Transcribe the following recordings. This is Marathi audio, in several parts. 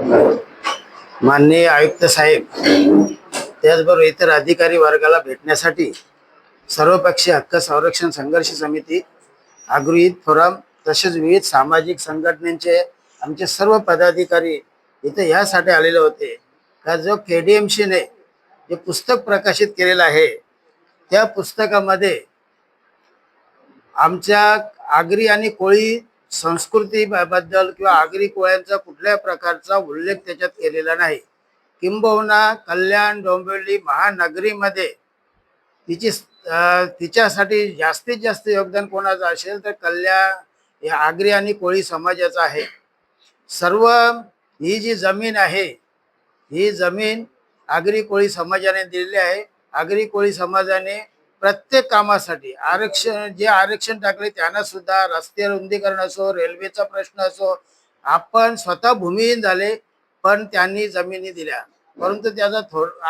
माननीय आयुक्त साहेब, त्याचबरोबर इतर अधिकारी वर्गाला भेटण्यासाठी सर्वपक्षीय हक्क संरक्षण संघर्ष समिती, अग्रहित फोरम तसेच विविध सामाजिक संघटनांचे आमचे सर्व पदाधिकारी इथे यासाठी आलेले होते का जो KDMCने जे पुस्तक प्रकाशित केलेलं आहे त्या पुस्तकामध्ये आमच्या आगरी आणि कोळी संस्कृतीबद्दल किंवा आगरी कोळ्यांचा कुठल्या प्रकारचा उल्लेख त्याच्यात केलेला नाही। किंबहुना कल्याण डोंबिवली महानगरीमध्ये तिच्यासाठी जास्तीत जास्त योगदान कोणाचं असेल तर कल्याण या आगरी आणि कोळी समाजाचं आहे। सर्व ही जी जमीन आहे ही जमीन आगरी कोळी समाजाने दिलेली आहे। आगरी कोळी समाजाने प्रत्येक कामासाठी आरक्षण टाकले त्यांना सुद्धा रस्ते रुंदीकरण असो, रेल्वेचा प्रश्न असो, आपण स्वतः भूमिहीन झाले पण त्यांनी जमिनी दिल्या, परंतु त्याचा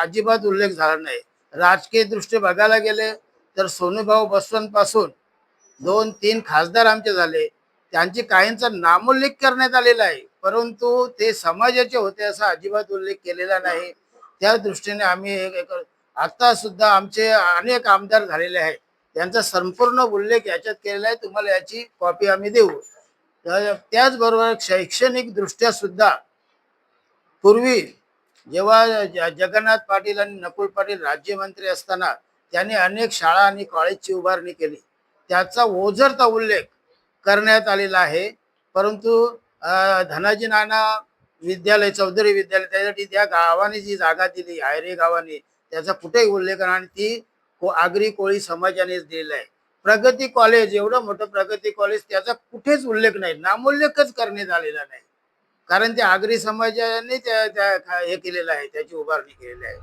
अजिबात उल्लेख झाला नाही। राजकीय दृष्टी बघायला गेले तर सोनूभाऊ बसवंतपासून 2-3 खासदार आमचे झाले, त्यांची काहींचा नामोल्लेख करण्यात आलेला आहे, परंतु ते समाजाचे होते असा अजिबात उल्लेख केलेला नाही। त्या दृष्टीने आम्ही आता सुद्धा आमचे अनेक आमदार झालेले आहेत, त्यांचा संपूर्ण उल्लेख याच्यात केलेला आहे। तुम्हाला याची कॉपी आम्ही देऊ। त्याचबरोबर शैक्षणिक दृष्ट्या सुद्धा पूर्वी जेव्हा जगन्नाथ पाटील आणि नकुल पाटील राज्यमंत्री असताना त्यांनी अनेक शाळा आणि कॉलेजची उभारणी केली, त्याचा ओझरता उल्लेख करण्यात आलेला आहे, परंतु धनाजी नाना विद्यालय, चौधरी विद्यालय, त्यासाठी त्या गावाने जी जागा दिली आयरे गावाने, त्याचा कुठेही उल्लेख आणि ती आगरी कोळी समाजानेच दिलेला आहे। प्रगती कॉलेज, एवढं मोठं प्रगती कॉलेज, त्याचा कुठेच उल्लेख नाही, नामोल्लेखच करण्यात आलेला नाही, कारण त्या आगरी समाजाने हे केलेलं आहे, त्याची उभारणी केलेली आहे।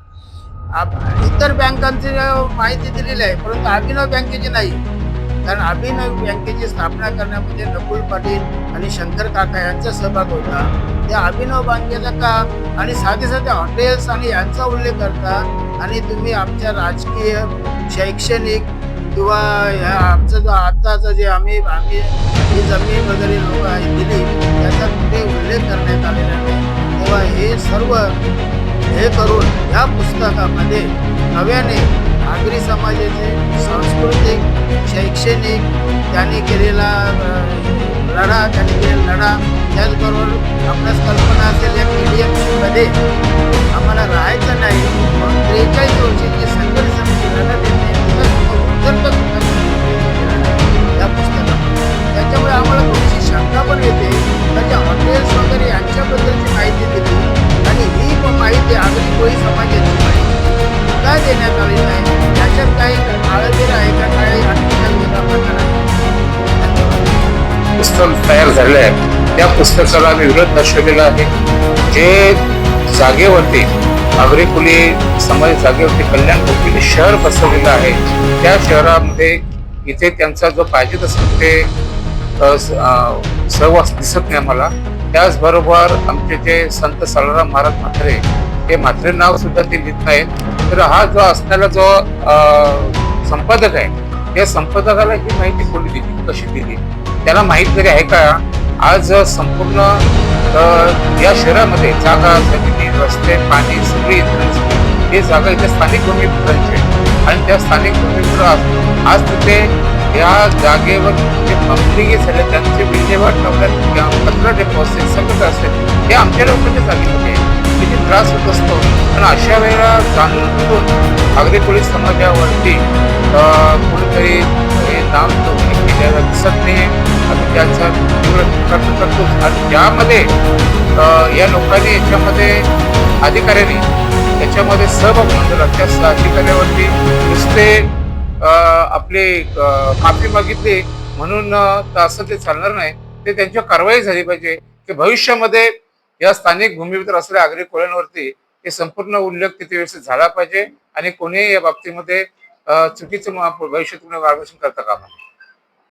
इतर बँकांची माहिती दिलेली आहे, परंतु अभिनव बँकेची नाही, कारण अभिनव बँकेची स्थापना करण्यामध्ये नकुल पाटील आणि शंकर काका यांचा सहभाग होता। त्या अभिनव बँकेचा का आणि साधे साधे हॉटेल्स आणि यांचा उल्लेख करता आणि तुम्ही आमच्या राजकीय, शैक्षणिक किंवा आमचं जो आताचं जे आम्ही ही जमीन वगैरे लोक दिली त्याचा कुठे उल्लेख करण्यात आलेला नाही। तेव्हा हे सर्व हे करून ह्या पुस्तकामध्ये नव्याने आगरी समाजाचे सांस्कृतिक, शैक्षणिक त्यांनी केलेला लढा, त्याचबरोबर आपल्यास कल्पना असेल या KDMC मध्ये आम्हाला राहायचं नाही, 43 वर्षाची संघर्ष समिती लढा देते या पुस्तकामध्ये। त्याच्यामुळे आम्हाला थोडीशी शंका पण येते, त्याच्या हॉटेल्स वगैरे यांच्याबद्दलची माहिती दिली आणि ही माहिती आगरी कोळी समाजाची माहिती का देण्यात आली नाही, त्याच्यात काही आळबेर आहे का, काही प्रकार आहे? पुस्तक तयार झाले आहे, त्या पुस्तकाला आम्ही विरोध दर्शवलेला आहे। जे जागेवरती आगरी कोळी समाज जागेवरती कल्याण डोंबिवली शहर बसवलेलं आहे, त्या शहरामध्ये इथे त्यांचा जो पाहिजे तसं ते सहवास दिसत नाही आम्हाला। त्याचबरोबर आमचे जे संत सालाराम महाराज म्हात्रे, हे म्हात्रे नाव सुद्धा ते लिहित नाहीत। तर हा जो असणारा जो संपादक आहे, त्या संपादकाला ही माहिती कोणी दिली, कशी दिली, त्याला माहित तरी आहे का? आज संपूर्ण या शहरामध्ये जागा, जमिनी, रस्ते, पाणी सगळी हे जागा इथे स्थानिक भूमिपुत्रांची आहे आणि त्या स्थानिक भूमिपुत्र आज तिथे या जागेवर जे मंत्री झाले त्यांचे विल्हेवाट लावण्यात किंवा कचरा डेपो असेल, सगळं असेल, हे आमच्या लोकांच्या जागेमध्ये किती त्रास होत असतो। पण अशा वेळेला जाणून आगरी कोळी समाजावरती कोणीतरी नाम केलेलं दिसत नाही। आम्ही त्याचा तीव्र टीका करतो आणि ज्यामध्ये या लोकांनी याच्यामध्ये अधिकाऱ्यांनी याच्यामध्ये सहभाग नोंदवला, त्या अधिकाऱ्यावरती नुसते आपले माफी मागितली म्हणून असं ते चालणार नाही, ते त्यांच्यावर कारवाई झाली पाहिजे की भविष्यामध्ये या स्थानिक भूमीवर असलेल्या आगरी कोळ्यांवरती हे संपूर्ण उल्लेख तिथे व्यवस्थित झाला पाहिजे आणि कोणीही या बाबतीमध्ये चुकीचं भविष्यात मार्गदर्शन करता कामा नये।